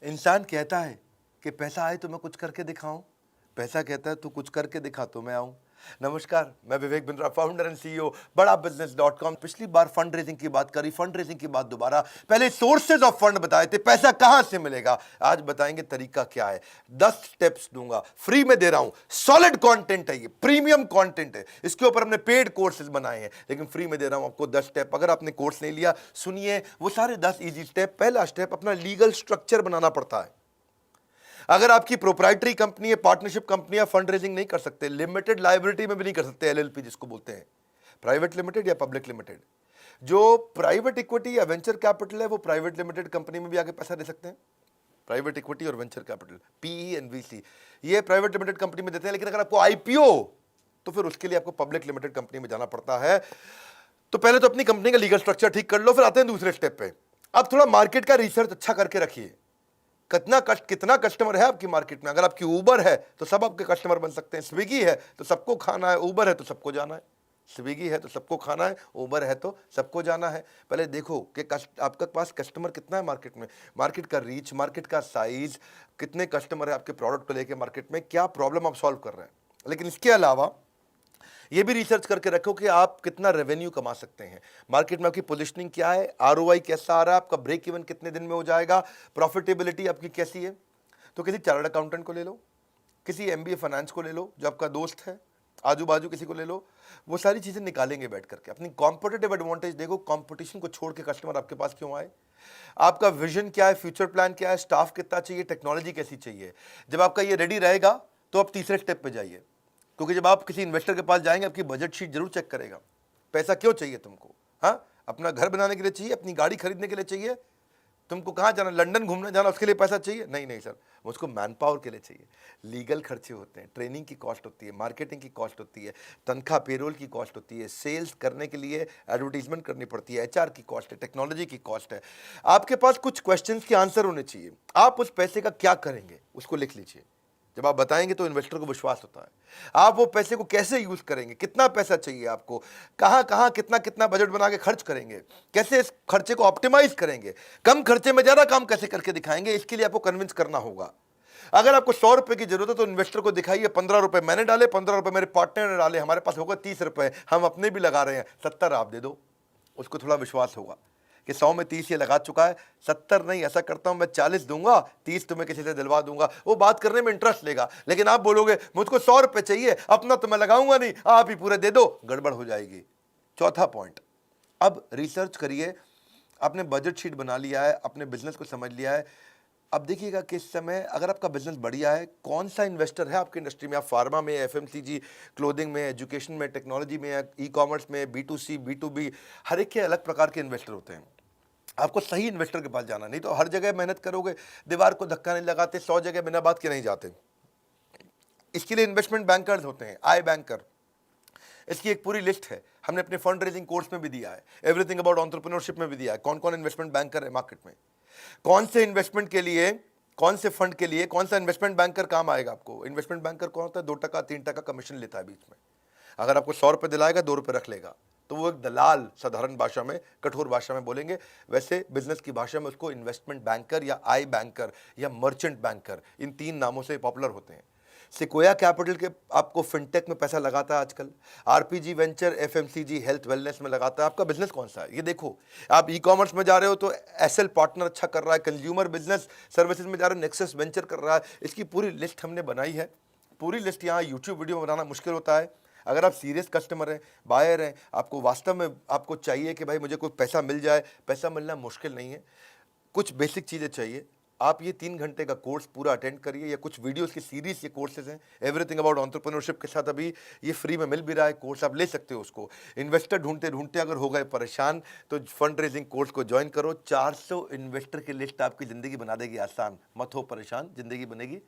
इंसान कहता है कि पैसा आए तो मैं कुछ करके दिखाऊं, पैसा कहता है तू कुछ करके दिखा तो मैं आऊं। नमस्कार, मैं Vivek Bindra, founder and CEO बड़ा बिजनेस.com। पिछली बार फंड रेजिंग की बात करी, फंड रेजिंग की बात दोबारा। पहले सोर्सेज ऑफ फंड बताए थे, पैसा कहां से मिलेगा। आज बताएंगे तरीका क्या है। 10 स्टेप्स दूंगा, फ्री में दे रहा हूं। सॉलिड कंटेंट है, ये प्रीमियम कंटेंट है। इसके ऊपर हमने पेड कोर्सेज बनाए हैं, लेकिन फ्री में दे रहा हूं आपको 10 स्टेप। अगर आपने कोर्स नहीं लिया, सुनिए वो सारे 10 इजी स्टेप। पहला स्टेप, अपना लीगल स्ट्रक्चर बनाना पड़ता है। अगर आपकी प्रोप्राइटरी कंपनी है, पार्टनरशिप कंपनी है, फंड रेजिंग नहीं कर सकते, लिमिटेड लायबिलिटी में भी नहीं कर सकते, एलएलपी जिसको बोलते हैं, प्राइवेट लिमिटेड या पब्लिक लिमिटेड। जो प्राइवेट इक्विटी या वेंचर कैपिटल है, वो प्राइवेट लिमिटेड कंपनी में भी आके पैसा दे सकते हैं। प्राइवेट इक्विटी और venture capital, PE and VC, ये प्राइवेट लिमिटेड कंपनी में देते हैं। लेकिन अगर आपको आईपीओ, तो फिर उसके लिए आपको पब्लिक लिमिटेड कंपनी में जाना पड़ता है। तो पहले तो अपनी कंपनी का लीगल स्ट्रक्चर ठीक कर लो, फिर आते हैं दूसरे स्टेप पे। अब थोड़ा मार्केट का रिसर्च अच्छा करके रखिए। कितना कस्टमर है आपकी मार्केट में। अगर आपकी उबर है तो सब आपके कस्टमर बन सकते हैं, स्विगी है तो सबको खाना है, उबर है तो सबको जाना है। स्विगी है तो सबको खाना है, उबर है तो सबको जाना है। पहले देखो कि आपके पास कस्टमर कितना है मार्केट में, मार्केट का रीच, मार्केट का साइज, कितने कस्टमर है आपके प्रोडक्ट को लेकर मार्केट में, क्या प्रॉब्लम आप सॉल्व कर रहे हैं। लेकिन इसके अलावा ये भी रिसर्च करके रखो कि आप कितना रेवेन्यू कमा सकते हैं, मार्केट में आपकी पोजीशनिंग क्या है, आरओआई कैसा आ रहा है, आपका ब्रेक इवन कितने दिन में हो जाएगा, प्रॉफिटेबिलिटी आपकी कैसी है। तो किसी चार्टर्ड अकाउंटेंट को ले लो, किसी एमबीए फाइनेंस को ले लो जो आपका दोस्त है, आजू बाजू किसी को ले लो, वो सारी चीजें निकालेंगे बैठ करके। अपनी कॉम्पिटिटिव एडवांटेज देखो, कंपटीशन को छोड़ के कस्टमर आपके पास क्यों आए, आपका विजन क्या है, फ्यूचर प्लान क्या है, स्टाफ कितना चाहिए, टेक्नोलॉजी कैसी चाहिए। जब आपका ये रेडी रहेगा तो आप तीसरे स्टेप पे जाइए। क्योंकि जब आप किसी इन्वेस्टर के पास जाएंगे, आपकी बजट शीट जरूर चेक करेगा। पैसा क्यों चाहिए तुमको, हाँ, अपना घर बनाने के लिए चाहिए, अपनी गाड़ी खरीदने के लिए चाहिए, तुमको कहाँ जाना, लंदन घूमने जाना, उसके लिए पैसा चाहिए, नहीं नहीं सर, मुझको मैन पावर के लिए चाहिए। लीगल खर्चे होते हैं, ट्रेनिंग की कॉस्ट होती है, मार्केटिंग की कॉस्ट होती है, तनख्वाह पेरोल की कॉस्ट होती है, सेल्स करने के लिए एडवर्टीजमेंट करनी पड़ती है, एचआर की कॉस्ट है, टेक्नोलॉजी की कॉस्ट है। आपके पास कुछ क्वेश्चंस के आंसर होने चाहिए। आप उस पैसे का क्या करेंगे उसको लिख लीजिए। जब आप बताएंगे तो इन्वेस्टर को विश्वास होता है। आप वो पैसे को कैसे यूज करेंगे, कितना पैसा चाहिए आपको, कहां कहां कितना कितना बजट बना के खर्च करेंगे, कैसे इस खर्चे को ऑप्टिमाइज करेंगे, कम खर्चे में ज्यादा काम कैसे करके दिखाएंगे, इसके लिए आपको कन्विंस करना होगा। अगर आपको 100 रुपए की जरूरत है तो इन्वेस्टर को दिखाइए 15 रुपए मैंने डाले, 15 रुपए मेरे पार्टनर ने डाले, हमारे पास होगा 30 रुपए, हम अपने भी लगा रहे हैं, 70 आप दे दो। उसको थोड़ा विश्वास होगा कि 100 में 30 ये लगा चुका है, 70 नहीं, ऐसा करता हूं मैं 40 दूंगा, 30 तुम्हें किसी से दिलवा दूंगा। वो बात करने में इंटरेस्ट लेगा। लेकिन आप बोलोगे मुझको 100 रुपए चाहिए, अपना तो मैं लगाऊंगा नहीं, आप ही पूरे दे दो, गड़बड़ हो जाएगी। चौथा पॉइंट, अब रिसर्च करिए। आपने बजट शीट बना लिया है, अपने बिजनेस को समझ लिया है। अब देखिएगा कि इस समय अगर आपका बिजनेस बढ़िया है, कौन सा इन्वेस्टर है आपकी इंडस्ट्री में, आप फार्मा में, एफएमसीजी, क्लोथिंग में, एजुकेशन में, टेक्नोलॉजी में, ई कॉमर्स में, B2C, B2B, हर एक के अलग प्रकार के इन्वेस्टर होते हैं। आपको सही इन्वेस्टर के पास जाना, नहीं तो हर जगह मेहनत करोगे, दीवार को धक्का नहीं लगाते, 100 जगह बिना बात के नहीं जाते। इसके लिए इन्वेस्टमेंट बैंकर्स होते हैं, आई बैंकर। इसकी एक पूरी लिस्ट है, हमने अपने फंड रेजिंग कोर्स में भी दिया है, एवरीथिंग अबाउट एंटरप्रेन्योरशिप में भी दिया है, कौन कौन इन्वेस्टमेंट बैंकर है मार्केट में, कौन से इन्वेस्टमेंट के लिए, कौन से फंड के लिए कौन सा इन्वेस्टमेंट बैंकर काम आएगा आपको। इन्वेस्टमेंट बैंकर कौन होता है, 2% 3% कमीशन लेता है बीच में। अगर आपको 100 रुपये दिलाएगा, 2 रुपये रख लेगा, तो वो एक दलाल, साधारण भाषा में, कठोर भाषा में बोलेंगे। वैसे बिजनेस की भाषा में उसको इन्वेस्टमेंट बैंकर या आई बैंकर या मर्चेंट बैंकर, इन 3 नामों से पॉपुलर होते हैं। सिकोया कैपिटल के आपको फिनटेक में पैसा लगाता है आजकल, RPG venture, FMCG, health wellness में लगाता है। आपका बिजनेस कौन सा है ये देखो। आप ई कॉमर्स में जा रहे हो तो एसएल पार्टनर अच्छा कर रहा है, कंज्यूमर बिजनेस सर्विसेज में जा रहे हो, नेक्सस वेंचर कर रहा है। इसकी पूरी लिस्ट हमने बनाई है। पूरी लिस्ट यहाँ यूट्यूब वीडियो बनाना मुश्किल होता है। अगर आप सीरियस कस्टमर हैं, बायर हैं, आपको वास्तव में आपको चाहिए कि भाई मुझे कोई पैसा मिल जाए, पैसा मिलना मुश्किल नहीं है, कुछ बेसिक चीज़ें चाहिए। आप ये 3 घंटे का कोर्स पूरा अटेंड करिए, या कुछ वीडियोस की सीरीज, ये कोर्सेज हैं, एवरीथिंग अबाउट एंटरप्रेन्योरशिप के साथ अभी ये फ्री में मिल भी रहा है कोर्स, आप ले सकते हो उसको। इन्वेस्टर ढूंढते ढूंढते अगर हो गए परेशान तो फंड रेजिंग कोर्स को ज्वाइन करो। 400 इन्वेस्टर की लिस्ट आपकी ज़िंदगी बना देगी आसान। मत हो परेशान, ज़िंदगी बनेगी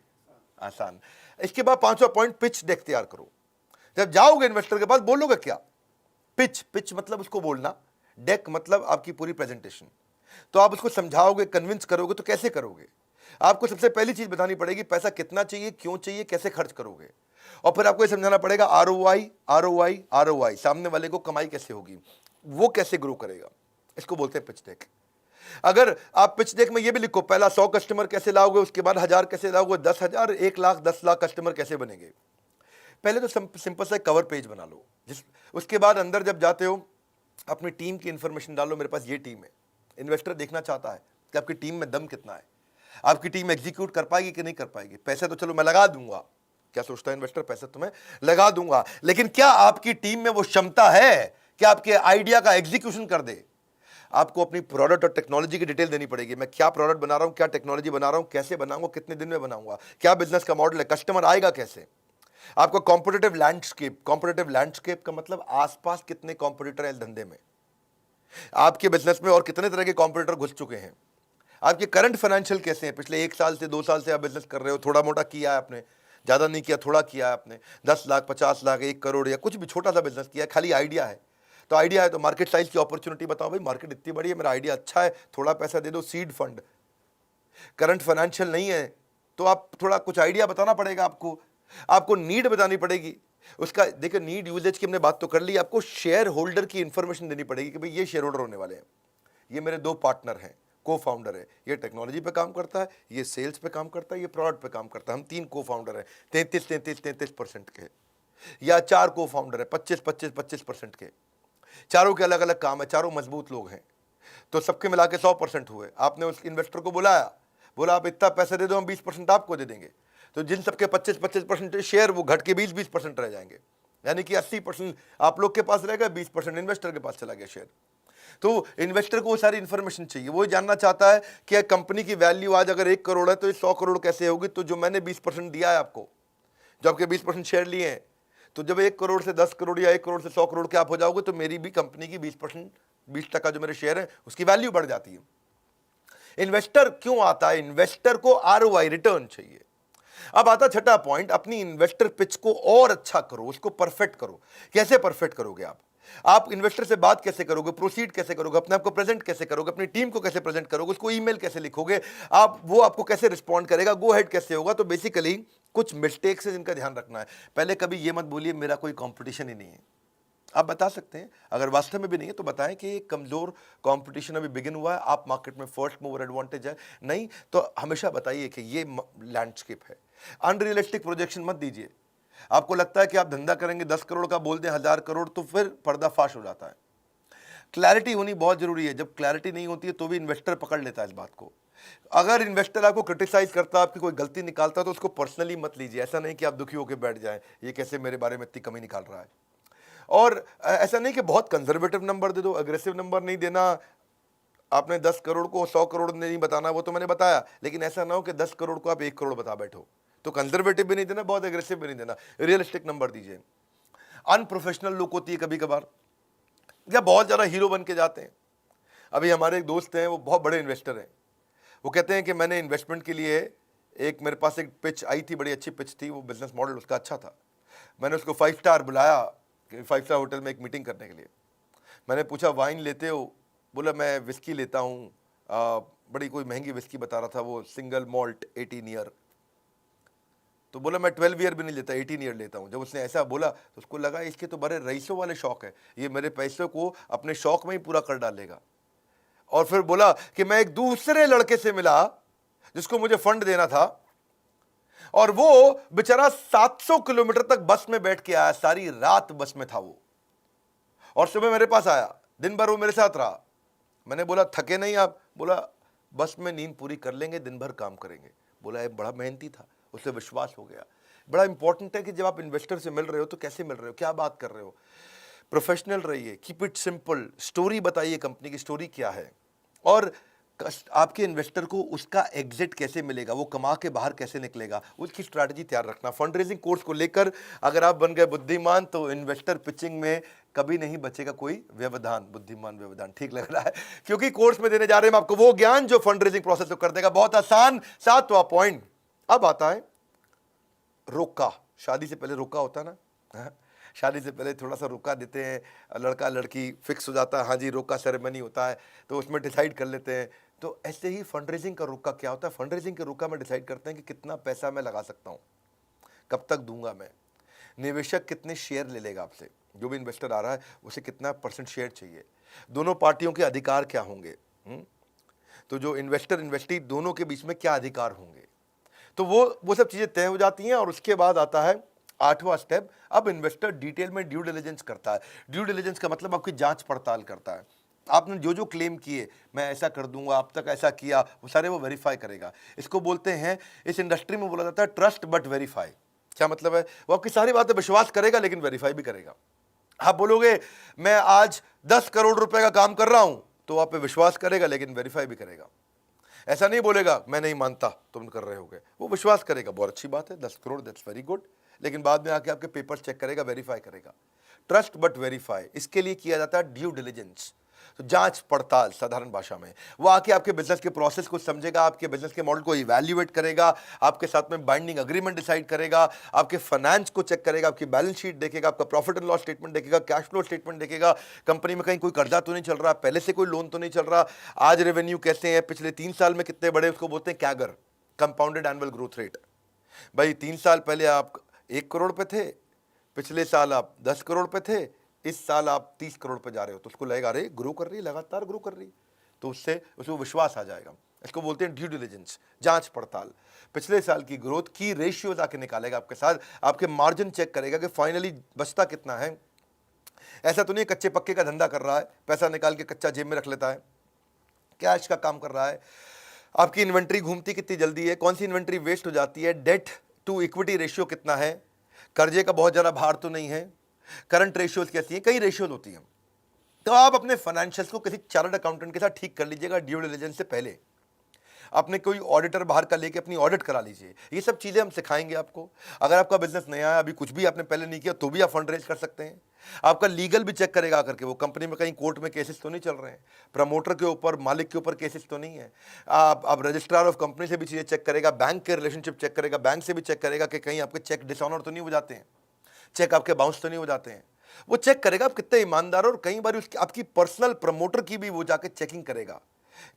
आसान। इसके बाद 5वां पॉइंट, पिच डेक तैयार करो। जब जाओगे इन्वेस्टर के पास बोलोगे क्या, पिच मतलब उसको बोलना, डेक मतलब आपकी पूरी प्रेजेंटेशन। तो आप उसको समझाओगे, कन्विंस करोगे, तो कैसे करोगे। आपको सबसे पहली चीज बतानी पड़ेगी, पैसा कितना चाहिए, क्यों चाहिए, कैसे खर्च करोगे। और फिर आपको ये समझाना पड़ेगा आरओआई, आरओआई, आरओआई, सामने वाले को कमाई कैसे होगी, वो कैसे ग्रो करेगा। इसको बोलते हैं पिच डेक। अगर आप पिच डेक में ये भी लिखो, पहला 100 कस्टमर कैसे लाओगे, उसके बाद 1000 कैसे लाओगे, 10,000, 1 लाख, 10 लाख कस्टमर कैसे बनेंगे। पहले तो सिंपल सा कवर पेज बना लो, उसके बाद अंदर जब जाते हो अपनी टीम की इंफॉर्मेशन डालो, मेरे पास ये टीम है। इन्वेस्टर देखना चाहता है कि आपकी टीम में दम कितना है, आपकी टीम एग्जीक्यूट कर पाएगी कि नहीं कर पाएगी। पैसे तो चलो मैं लगा दूंगा, क्या सोचता है इन्वेस्टर, पैसे तो मैं लगा दूंगा, लेकिन क्या आपकी टीम में वो क्षमता है कि आपके आइडिया का एग्जीक्यूशन कर दे। आपको अपनी प्रोडक्ट और टेक्नोलॉजी की डिटेल देनी पड़ेगी। मैं क्या प्रोडक्ट बना रहा हूं, क्या टेक्नोलॉजी बना रहा हूं, कैसे बनाऊंगा, कितने दिन में बनाऊंगा, क्या बिजनेस का मॉडल है, कस्टमर आएगा कैसे। आपका कॉम्पिटिटिव लैंडस्केप का मतलब आसपास कितने कॉम्पिटिटर हैं इस धंधे में, आपके बिजनेस में और कितने तरह के कॉम्पिटिटर घुस चुके हैं, आपके करंट फाइनेंशियल कैसे हैं, पिछले 1 साल से 2 साल से आप बिजनेस कर रहे हो, थोड़ा मोटा किया है आपने, ज्यादा नहीं किया, थोड़ा किया है आपने, 10 लाख, 50 लाख, 1 करोड़ या कुछ भी छोटा सा बिजनेस किया है, खाली आइडिया है। तो आइडिया है तो मार्केट साइज की अपॉर्चुनिटी बताओ, भाई मार्केट इतनी बड़ी है, मेरा आइडिया अच्छा है, थोड़ा पैसा दे दो, सीड फंड। करंट फाइनेंशियल नहीं है तो आप थोड़ा कुछ आइडिया बताना पड़ेगा, आपको नीड बतानी पड़ेगी उसका। देखिए नीड यूजेज की हमने बात तो कर ली, आपको शेयर होल्डर की इंफॉर्मेशन देनी पड़ेगी कि भाई ये शेयर होल्डर होने वाले हैं, ये मेरे 2 पार्टनर हैं, को फाउंडर है, ये टेक्नोलॉजी पे काम करता है, ये सेल्स पे काम करता है, ये प्रोडक्ट पे काम करता है, हम 3 को फाउंडर हैं, 33% के, या 4 को फाउंडर है, 25% के, चारों के अलग अलग काम है, चारों मजबूत लोग हैं, तो सबके मिला के 100% हुए। आपने उस इन्वेस्टर को बुलाया, बोला आप इतना पैसे दे दो, हम 20% आपको दे देंगे, तो जिन सबके 25% शेयर वो घट के 20% रह जाएंगे, यानी कि 80% आप लोग के पास रहेगा, 20% इन्वेस्टर के पास चला गया शेयर। तो इन्वेस्टर को वो सारी इंफॉर्मेशन चाहिए, वो जानना चाहता है कि कंपनी की वैल्यू आज अगर 1 करोड़ है तो ये 100 करोड़ कैसे होगी। तो जो मैंने 20% दिया है आपको, जो आपके 20% शेयर लिए हैं, तो जब 1 करोड़ से 10 करोड़ या 1 करोड़ से 100 करोड़ के आप हो जाओगे तो मेरी भी कंपनी की 20% जो मेरे शेयर है उसकी वैल्यू बढ़ जाती है। इन्वेस्टर क्यों आता है, इन्वेस्टर को आरओआई रिटर्न चाहिए। अब आता छठा पॉइंट, अपनी इन्वेस्टर पिच को और अच्छा करो, उसको परफेक्ट करो। कैसे परफेक्ट करोगे आप इन्वेस्टर से बात कैसे करोगे, प्रोसीड कैसे करोगे, अपने आप को प्रेजेंट कैसे करोगे, अपनी टीम को कैसे प्रेजेंट करोगे, उसको ईमेल कैसे लिखोगे आप, वो आपको कैसे रिस्पॉन्ड करेगा, गो हेड कैसे होगा। तो बेसिकली कुछ मिस्टेक्स है जिनका ध्यान रखना है। पहले कभी ये मत बोलिए मेरा कोई कंपटीशन ही नहीं है। आप बता सकते हैं, अगर वास्तव में भी नहीं है तो बताएं कि एक कमजोर कंपटीशन अभी बिगिन हुआ है, आप मार्केट में फर्स्ट मूवर एडवांटेज है, नहीं तो हमेशा बताइए कि ये लैंडस्केप है। अनरियलिस्टिक प्रोजेक्शन मत दीजिए। आपको लगता है कि आप धंधा करेंगे 10 करोड़ का, बोल दें 1000 करोड़, तो फिर पर्दाफाश हो जाता है। क्लैरिटी होनी बहुत जरूरी है। जब क्लैरिटी नहीं होती है तो भी इन्वेस्टर पकड़ लेता है इस बात को। अगर इन्वेस्टर आपको क्रिटिसाइज करता है, आपकी कोई गलती निकालता है, तो उसको पर्सनली मत लीजिए। ऐसा नहीं कि आप दुखी होकर बैठ जाएं, ये कैसे मेरे बारे में इतनी कमी निकाल रहा है। और ऐसा नहीं कि बहुत कंजर्वेटिव नंबर दे दो, अग्रेसिव नंबर नहीं देना। आपने 10 करोड़ को 100 करोड़ नहीं बताना, वो तो मैंने बताया, लेकिन ऐसा ना हो कि 10 करोड़ को आप 1 करोड़ बता बैठो। तो कंजर्वेटिव भी नहीं देना, बहुत एग्रेसिव भी नहीं देना, रियलिस्टिक नंबर दीजिए। अनप्रोफेशनल लोग होती है कभी कभार, या बहुत ज़्यादा हीरो बन के जाते हैं। अभी हमारे एक दोस्त हैं, वो बहुत बड़े इन्वेस्टर हैं। वो कहते हैं कि मैंने इन्वेस्टमेंट के लिए मेरे पास एक पिच आई थी, बड़ी अच्छी पिच थी, वो बिजनेस मॉडल उसका अच्छा था। मैंने उसको 5 स्टार बुलाया, 5 स्टार होटल में एक मीटिंग करने के लिए। मैंने पूछा वाइन लेते हो, बोला मैं विस्की लेता हूँ, बड़ी कोई महंगी विस्की बता रहा था वो, सिंगल मॉल्ट 18 ईयर। तो बोला मैं 12 ईयर भी नहीं लेता, 18 ईयर लेता हूँ। जब उसने ऐसा बोला तो उसको लगा इसके तो बड़े रईसों वाले शौक है, ये मेरे पैसों को अपने शौक में ही पूरा कर डालेगा। और फिर बोला कि मैं एक दूसरे लड़के से मिला जिसको मुझे फंड देना था, और वो बेचारा 700 किलोमीटर तक बस में बैठ के आया, सारी रात बस में था वो, और सुबह मेरे पास आया, दिन भर वो मेरे साथ रहा। मैंने बोला थके नहीं आप? बोला बस में नींद पूरी कर लेंगे, दिन भर काम करेंगे। बोला एक बड़ा मेहनती था, उसे विश्वास हो गया। बड़ा इंपॉर्टेंट है कि जब आप इन्वेस्टर से मिल रहे हो तो कैसे मिल रहे हो, क्या बात कर रहे हो, प्रोफेशनल रहिए, कीप इट सिंपल, स्टोरी बताइए कंपनी की स्टोरी क्या है, और आपके इन्वेस्टर को उसका एग्जिट कैसे मिलेगा, वो कमा के बाहर कैसे निकलेगा, उसकी स्ट्रैटेजी तैयार रखना। फंड रेजिंग कोर्स को लेकर अगर आप बन गए बुद्धिमान तो इन्वेस्टर पिचिंग में कभी नहीं बचेगा कोई व्यवधान। बुद्धिमान व्यवधान ठीक लग रहा है, क्योंकि कोर्स में देने जा रहे हैं आपको वो ज्ञान जो फंड रेजिंग प्रोसेस को कर देगा बहुत आसान। 7वां पॉइंट अब आता है रोका। शादी से पहले रोका होता है ना, शादी से पहले थोड़ा सा रोका देते हैं, लड़का लड़की फिक्स हो जाता है, हाँ जी रोका सेरेमनी होता है, तो उसमें डिसाइड कर लेते हैं। तो ऐसे ही फंड रेजिंग का रोका क्या होता है, फंड रेजिंग के रोका में डिसाइड करते हैं कि कितना पैसा मैं लगा सकता हूँ, कब तक दूंगा मैं, निवेशक कितने शेयर ले लेगा आपसे, जो भी इन्वेस्टर आ रहा है उसे कितना % शेयर चाहिए, दोनों पार्टियों के अधिकार क्या होंगे, तो जो इन्वेस्टर इन्वेस्टी दोनों के बीच में क्या अधिकार होंगे, तो वो सब चीज़ें तय हो जाती हैं। और उसके बाद आता है 8वां स्टेप। अब इन्वेस्टर डिटेल में ड्यू डिलिजेंस करता है। ड्यू डिलिजेंस का मतलब आपकी जांच पड़ताल करता है। आपने जो जो क्लेम किए, मैं ऐसा कर दूंगा, अब तक ऐसा किया, वो सारे वो वेरीफाई करेगा। इसको बोलते हैं, इस इंडस्ट्री में बोला जाता है ट्रस्ट बट वेरीफाई। क्या मतलब है? वो आपकी सारी बातें विश्वास करेगा लेकिन वेरीफाई भी करेगा। आप बोलोगे मैं आज 10 करोड़ रुपए का काम कर रहा हूं, तो आप पे विश्वास करेगा लेकिन वेरीफाई भी करेगा। ऐसा नहीं बोलेगा मैं नहीं मानता तुम कर रहे होगे, वो विश्वास करेगा, बहुत अच्छी बात है, 10 करोड़ दैट्स वेरी गुड, लेकिन बाद में आके आपके पेपर चेक करेगा, वेरीफाई करेगा। ट्रस्ट बट वेरीफाई, इसके लिए किया जाता है ड्यू डिलिजेंस, तो जांच पड़ताल साधारण भाषा में। वो आके आपके बिजनेस के प्रोसेस को समझेगा, आपके बिजनेस के मॉडल को इवैल्यूएट करेगा, आपके साथ में बाइंडिंग अग्रीमेंट डिसाइड करेगा, आपके फाइनेंस को चेक करेगा, आपकी बैलेंस शीट देखेगा, आपका प्रॉफिट एंड लॉस स्टेटमेंट देखेगा, कैश फ्लो स्टेटमेंट देखेगा, कंपनी में कहीं कोई कर्जा तो नहीं चल रहा, पहले से कोई लोन तो नहीं चल रहा, आज रेवेन्यू कैसे हैं, पिछले 3 साल में कितने बड़े, उसको बोलते हैं CAGR, compounded annual growth rate. भाई 3 साल पहले आप 1 करोड़ पे थे, पिछले साल आप 10 करोड़ पे थे, इस साल आप 30 करोड़ पे जा रहे हो, तो उसको लगेगा अरे ग्रो कर रही है, लगातार ग्रो कर रही है, तो उससे उसको विश्वास आ जाएगा। इसको बोलते हैं ड्यू डिलिजेंस, जांच पड़ताल। पिछले साल की ग्रोथ की रेशियोज आके निकालेगा आपके साथ, आपके मार्जिन चेक करेगा कि फाइनली बचता कितना है। ऐसा तो नहीं कच्चे पक्के का धंधा कर रहा है, पैसा निकाल के कच्चा जेब में रख लेता है, कैश का काम कर रहा है। आपकी इन्वेंट्री घूमती कितनी जल्दी है, कौन सी इन्वेंट्री वेस्ट हो जाती है, डेट टू इक्विटी रेशियो कितना है, कर्जे का बहुत ज़्यादा भार तो नहीं है, करंट रेशियोज कैसी है, कई रेशियोज होती हैं। तो आप अपने फाइनेंशियल्स को किसी चार्टर्ड अकाउंटेंट के साथ ठीक कर लीजिएगा ड्यू डिलिजेंस से पहले। अपने कोई ऑडिटर बाहर का लेके अपनी ऑडिट करा लीजिए। ये सब चीज़ें हम सिखाएंगे आपको। अगर आपका बिजनेस नया है, अभी कुछ भी आपने पहले नहीं किया, तो भी आप फंड रेज कर सकते हैं। आपका लीगल भी चेक करेगा आकर के, वो कंपनी में कहीं कोर्ट में केसेस तो नहीं चल रहे हैं, प्रमोटर के ऊपर, मालिक के ऊपर केसेस तो नहीं है। आप रजिस्ट्रार ऑफ कंपनी से भी चीज़ें चेक करेगा, बैंक के रिलेशनशिप चेक करेगा, बैंक से भी चेक करेगा कि कहीं आपके चेक डिसऑनर तो नहीं हो जाते हैं, चेक आपके बाउंस तो नहीं हो जाते हैं। वो चेक करेगा आप कितने ईमानदार हो, और कई बार उसकी आपकी पर्सनल प्रमोटर की भी वो जाके चेकिंग करेगा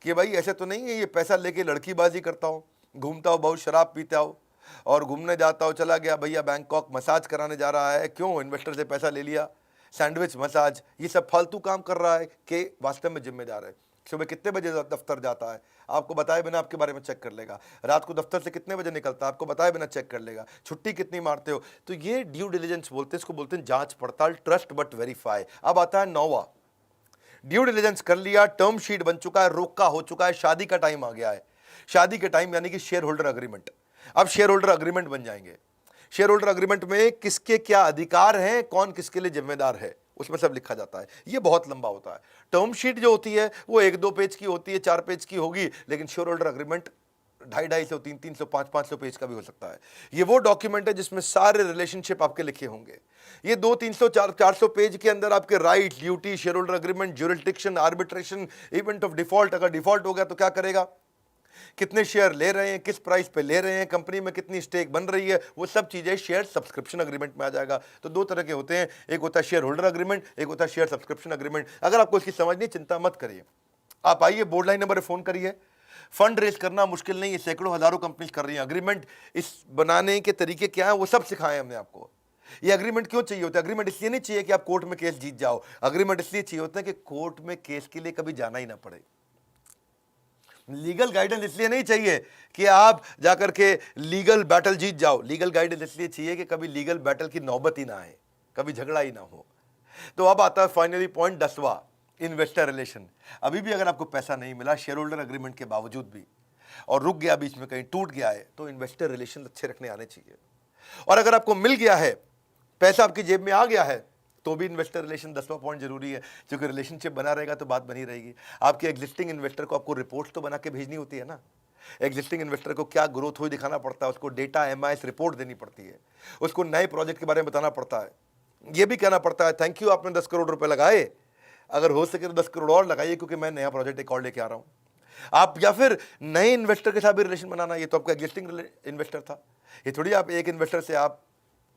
कि भाई ऐसे तो नहीं है ये पैसा लेके लड़कीबाजी करता हो, घूमता हो, बहुत शराब पीता हो और घूमने जाता हो, चला गया भैया बैंकॉक मसाज कराने जा रहा है, क्यों, इन्वेस्टर से पैसा ले लिया, सैंडविच मसाज, ये सब फालतू काम कर रहा है कि वास्तव में जिम्मेदार है। सुबह कितने बजे दफ्तर जाता है, आपको बताए बिना आपके बारे में चेक कर लेगा। रात को दफ्तर से कितने बजे निकलता है, आपको बताए बिना चेक कर लेगा। छुट्टी कितनी मारते हो, तो ये ड्यू डिलिजेंस बोलते हैं, इसको बोलते हैं जांच पड़ताल, ट्रस्ट बट वेरीफाई। अब आता है 9वां, ड्यू डिलिजेंस कर लिया, टर्म शीट बन चुका है, रोका हो चुका है, शादी का टाइम आ गया है। शादी के टाइम यानी कि शेयर होल्डर अग्रीमेंट। अब शेयर होल्डर अग्रीमेंट बन जाएंगे। शेयर होल्डर अग्रीमेंट में किसके क्या अधिकार हैं, कौन किसके लिए जिम्मेदार है, उसमें सब लिखा जाता है। ये बहुत लंबा होता है। टर्म शीट जो होती है वो 1-2 पेज की होती है, 4 पेज की होगी, लेकिन शेयर होल्डर अग्रीमेंट 250-250, 300-300, 500-500 पेज का भी हो सकता है। ये वो डॉक्यूमेंट है जिसमें सारे रिलेशनशिप आपके लिखे होंगे। ये 200-300-400 पेज के अंदर आपके right, duty, share holder agreement, jurisdiction, arbitration, event of default, अगर डिफॉल्ट हो गया तो क्या करेगा, कितने शेयर ले रहे हैं, किस प्राइस पे ले रहे हैं, कंपनी में कितनी स्टेक बन रही है, वो सब चीजें शेयर सब्सक्रिप्शन अग्रीमेंट में आ जाएगा। तो 2 तरह के होते हैं, एक होता है शेयर होल्डर अग्रीमेंट, एक होता है शेयर सब्सक्रिप्शन अग्रीमेंट। अगर आपको इसकी समझ नहीं, चिंता मत करिए, आप आइए, बोर्ड लाइन नंबर पर फोन करिए। फंड रेज करना मुश्किल नहीं है, सैकड़ों हजारों कंपनीज कर रही हैं। अग्रीमेंट इस बनाने के तरीके क्या है वो सब सिखाए हमने आपको। ये अग्रीमेंट क्यों चाहिए होता है? अग्रीमेंट इसलिए नहीं चाहिए कि आप कोर्ट में केस जीत जाओ, अग्रीमेंट इसलिए चाहिए होता है कि कोर्ट में केस के लिए कभी जाना ही ना पड़े। लीगल गाइडेंस इसलिए नहीं चाहिए कि आप जाकर के लीगल बैटल जीत जाओ, लीगल गाइडेंस इसलिए चाहिए कि कभी लीगल बैटल की नौबत ही ना आए, कभी झगड़ा ही ना हो। तो अब आता है फाइनली पॉइंट 10वां, इन्वेस्टर रिलेशन। अभी भी अगर आपको पैसा नहीं मिला शेयर होल्डर अग्रीमेंट के बावजूद भी, और रुक गया बीच में, कहीं टूट गया है, तो इन्वेस्टर रिलेशन अच्छे रखने आने चाहिए। और अगर आपको मिल गया है, पैसा आपकी जेब में आ गया है, तो भी इन्वेस्टर रिलेशन 10वां पॉइंट जरूरी है, क्योंकि रिलेशनशिप बना रहेगा तो बात बनी रहेगी। आपके एग्जिस्टिंग इन्वेस्टर को आपको रिपोर्ट तो बना के भेजनी होती है ना। एग्जिस्टिंग इन्वेस्टर को क्या ग्रोथ हुई दिखाना पड़ता है, उसको डेटा MIS रिपोर्ट देनी पड़ती है, उसको नए प्रोजेक्ट के बारे में बताना पड़ता है, ये भी कहना पड़ता है थैंक यू आपने 10 करोड़ रुपए लगाए, अगर हो सके तो 10 करोड़ और लगाइए क्योंकि मैं नया प्रोजेक्ट एक और लेके आ रहा हूँ। आप या फिर नए इन्वेस्टर के साथ भी रिलेशन बनाना, ये तो आपका एग्जिस्टिंग इन्वेस्टर था, ये थोड़ी आप एक इन्वेस्टर से आप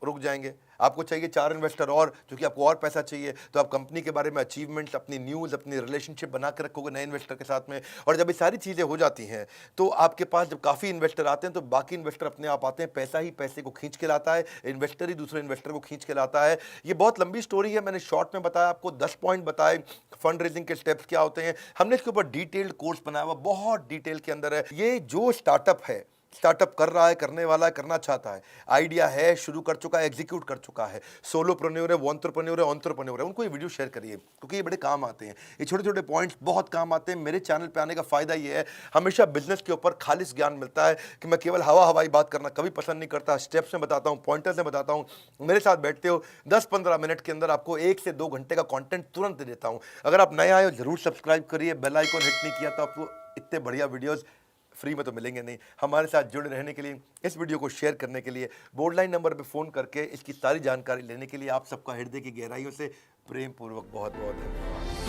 रुक जाएंगे। आपको चाहिए 4 इन्वेस्टर और, क्योंकि आपको और पैसा चाहिए, तो आप कंपनी के बारे में अचीवमेंट्स, अपनी न्यूज़, अपनी रिलेशनशिप बना के रखोगे नए इन्वेस्टर के साथ में। और जब ये सारी चीज़ें हो जाती हैं तो आपके पास जब काफ़ी इन्वेस्टर आते हैं तो बाकी इन्वेस्टर अपने आप आते हैं। पैसा ही पैसे को खींच के लाता है, इन्वेस्टर ही दूसरे इन्वेस्टर को खींच के लाता है। ये बहुत लंबी स्टोरी है, मैंने शॉर्ट में बताया आपको, 10 पॉइंट बताए फंड रेजिंग के स्टेप्स क्या होते हैं। हमने इसके ऊपर डिटेल्ड कोर्स बनाया हुआ, बहुत डिटेल के अंदर है। ये जो स्टार्टअप है, स्टार्टअप कर रहा है, करने वाला है, करना चाहता है, आइडिया है, शुरू कर चुका है, एग्जीक्यूट कर चुका है, सोलोप्रेन्योर है, वो एंटरप्रेन्योर है, एंटरप्रेन्योर है, उनको ये वीडियो शेयर करिए, क्योंकि ये बड़े काम आते हैं। ये छोटे छोटे पॉइंट्स बहुत काम आते हैं। मेरे चैनल पे आने का फायदा ये है, हमेशा बिजनेस के ऊपर खालिस ज्ञान मिलता है कि मैं केवल हवा हवाई बात करना कभी पसंद नहीं करता। स्टेप्स में बताता हूँ, पॉइंटर्स में बताता हूँ। मेरे साथ बैठते हो, 10-15 मिनट के अंदर आपको 1 से 2 घंटे का कंटेंट तुरंत दे देता हूँ। अगर आप नए आए हो जरूर सब्सक्राइब करिए, बेल आइकन हिट नहीं किया तो आपको इतने बढ़िया वीडियोस फ्री में तो मिलेंगे नहीं। हमारे साथ जुड़े रहने के लिए, इस वीडियो को शेयर करने के लिए, बोर्ड लाइन नंबर पे फ़ोन करके इसकी सारी जानकारी लेने के लिए आप सबका हृदय की गहराइयों से प्रेम पूर्वक बहुत बहुत धन्यवाद।